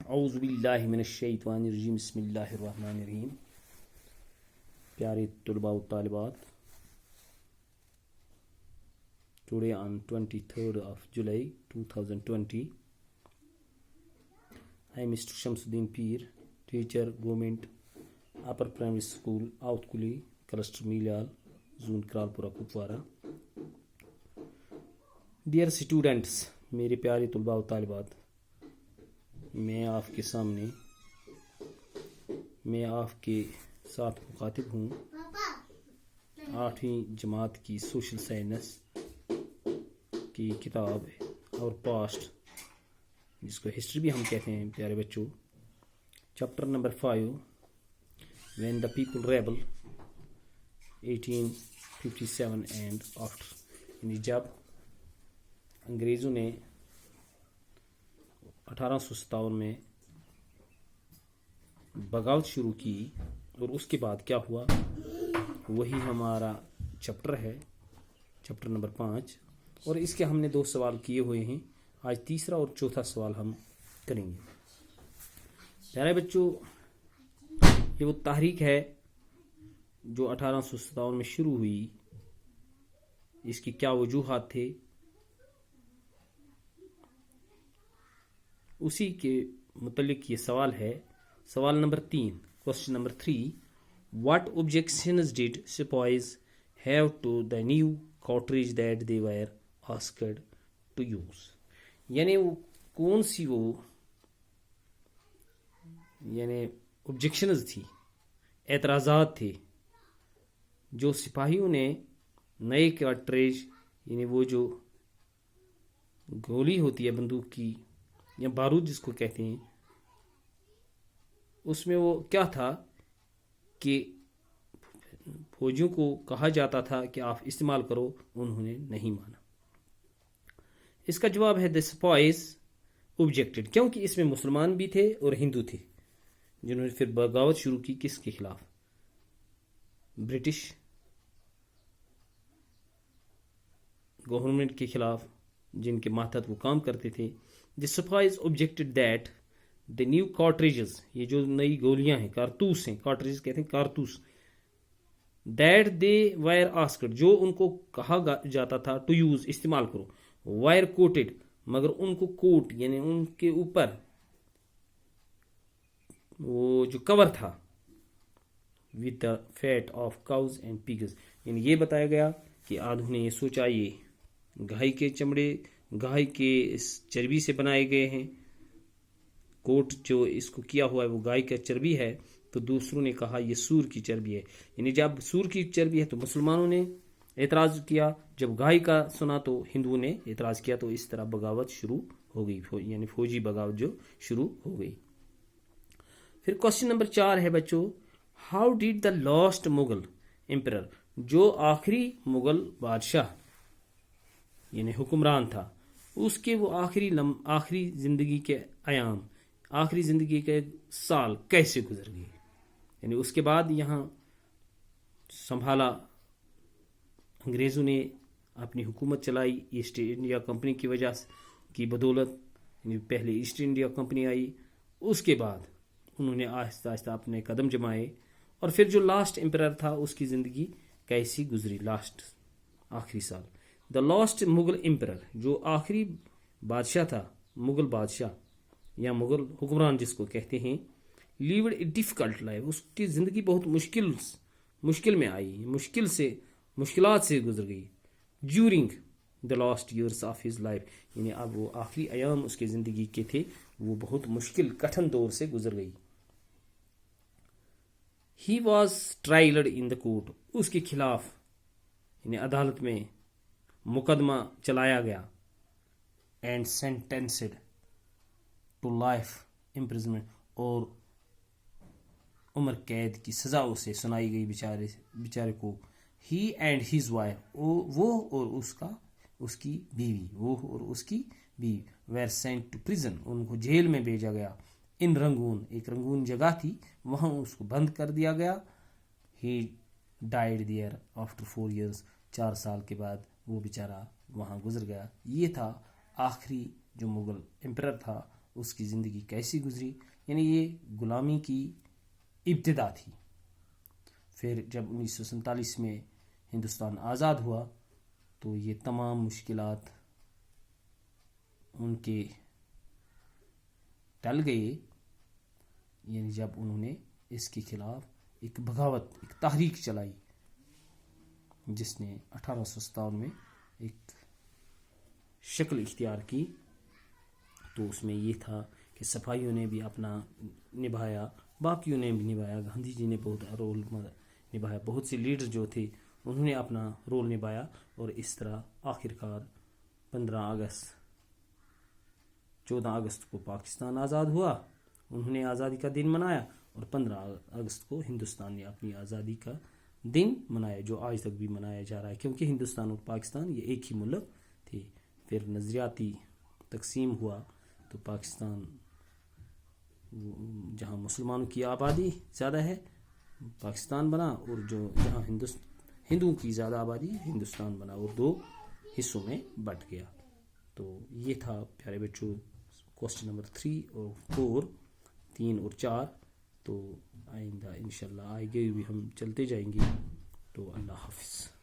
اعوذ باللہ من الشیطان الرجیم بسم اللہ الرحمن الرحیم. پیارے طلباء و طالبات, today on 23rd of July 2020 I am Mr. Shamsuddin Peer, teacher, Government Upper Primary School, Outkuli, Cluster Milyal, Zone Kralpura, Kupwara. Dear students, میرے پیارے طلباء و طالبات, میں آپ کے ساتھ مخاطب ہوں 8ویں جماعت کی سوشل سائنس کی کتاب اور پاسٹ, جس کو ہسٹری بھی ہم کہتے ہیں پیارے بچوں. Chapter number 5, when the people rebel 1857 and after, یعنی جب انگریزوں نے 1857 میں بغاوت شروع کی اور اس کے بعد کیا ہوا, وہی ہمارا چیپٹر ہے, چیپٹر نمبر 5. اور اس کے ہم نے 2 سوال کیے ہوئے ہیں. آج تیسرا اور چوتھا سوال ہم کریں گے. پیارے بچوں, یہ وہ تحریک ہے جو 1857 میں شروع ہوئی. اس کی کیا وجوہات تھے, اسی کے متعلق یہ سوال ہے. سوال number 3, question number 3, what objections did sepoys have to the new cartridge that they were asked to use, یعنی وہ کون سی یعنی objections تھی, اعتراضات تھے جو سپاہیوں نے نئے کارٹریج, یعنی وہ جو گولی ہوتی ہے بندوق کی یا بارود جس کو کہتے ہیں, اس میں وہ کیا تھا کہ فوجیوں کو کہا جاتا تھا کہ آپ استعمال کرو, انہوں نے نہیں مانا. اس کا جواب ہے the sepoys objected, کیونکہ اس میں مسلمان بھی تھے اور ہندو تھے, جنہوں نے پھر بغاوت شروع کی. کس کے خلاف؟ برٹش گورنمنٹ کے خلاف, جن کے ماتحت وہ کام کرتے تھے. The sepoys objected that the new cartridges, یہ جو نئی گولیاں ہیں, کارتوس ہیں, کارٹریجز کہتے ہیں کارتوس, that they were asked, جو ان کو کہا جاتا تھا to use, استعمال کرو, were coated, مگر ان کو کوٹ یعنی ان کے اوپر وہ جو کور تھا, with the fat of cows and pigs, یعنی یہ بتایا گیا کہ آدھوں نے یہ سوچا یہ گائے کے چمڑے, گائے کے اس چربی سے بنائے گئے ہیں, کوٹ جو اس کو کیا ہوا ہے وہ گائے کا چربی ہے. تو دوسروں نے کہا یہ سور کی چربی ہے, یعنی جب سور کی چربی ہے تو مسلمانوں نے اعتراض کیا, جب گائے کا سنا تو ہندوؤں نے اعتراض کیا. تو اس طرح بغاوت شروع ہو گئی, یعنی فوجی بغاوت جو شروع ہو گئی. پھر کوسچن نمبر 4 ہے بچوں, how did the last Mughal emperor, جو آخری مغل بادشاہ یعنی حکمران تھا, اس کے وہ آخری زندگی کے ایام, آخری زندگی کے سال کیسے گزر گئے, یعنی اس کے بعد یہاں سنبھالا انگریزوں نے اپنی حکومت چلائی ایسٹ انڈیا کمپنی کی وجہ کی بدولت, یعنی پہلے ایسٹ انڈیا کمپنی آئی, اس کے بعد انہوں نے آہستہ آہستہ اپنے قدم جمائے. اور پھر جو لاسٹ امپرر تھا اس کی زندگی کیسی گزری, لاسٹ آخری سال. دا لاسٹ مغل امپرر, جو آخری بادشاہ تھا, مغل بادشاہ یا مغل حکمران جس کو کہتے ہیں, لیوڈ اے ڈیفیکلٹ لائف, اس کی زندگی بہت مشکل میں آئی, مشکلات سے گزر گئی. During the last years of his life, یعنی اب وہ آخری ایام اس کی زندگی کے تھے وہ بہت مشکل کٹھن دور سے گزر گئی. He was ٹرائلڈ in the court, اس کے خلاف یعنی عدالت میں مقدمہ چلایا گیا. اینڈ سینٹینسڈ ٹو لائف امپریزنمنٹ, اور عمر قید کی سزا اسے سنائی گئی بیچارے کو. ہی اینڈ ہز وائف, وہ اور اس کی بیوی ویر سینٹ ٹو پریزن, ان کو جیل میں بھیجا گیا. ان رنگون, ایک رنگون جگہ تھی, وہاں اس کو بند کر دیا گیا. ہی ڈائیڈ دیئر آفٹر 4 years, 4 سال کے بعد وہ بیچارہ وہاں گزر گیا. یہ تھا آخری جو مغل امپرر تھا اس کی زندگی کیسی گزری، یعنی یہ غلامی کی ابتدا تھی۔ پھر جب 1947 میں ہندوستان آزاد ہوا تو یہ تمام مشکلات ان کے ٹل گئے، یعنی جب انہوں نے اس کے خلاف ایک بغاوت، ایک تحریک چلائی جس نے 1857 میں ایک شکل اختیار کی۔ تو اس میں یہ تھا کہ سپاہیوں نے بھی اپنا نبھایا، باقیوں نے بھی نبھایا، گاندھی جی نے بہت رول نبھایا، بہت سے لیڈر جو تھے انہوں نے اپنا رول نبھایا، اور اس طرح آخرکار 14 اگست کو پاکستان آزاد ہوا، انہوں نے آزادی کا دن منایا، اور 15 اگست کو ہندوستان نے اپنی آزادی کا دن منایا، جو آج تک بھی منایا جا رہا ہے، کیونکہ ہندوستان اور پاکستان یہ ایک ہی ملک تھے۔ پھر نظریاتی تقسیم ہوا تو پاکستان جہاں مسلمانوں کی آبادی زیادہ ہے پاکستان بنا، اور جو جہاں ہندوؤں کی زیادہ آبادی ہے ہندوستان بنا، اور 2 حصوں میں بٹ گیا۔ تو یہ تھا پیارے بچوں کوسچن نمبر 3 اور 4، 3 اور 4۔ تو آئندہ انشاءاللہ آگے بھی ہم چلتے جائیں گے۔ تو اللہ حافظ۔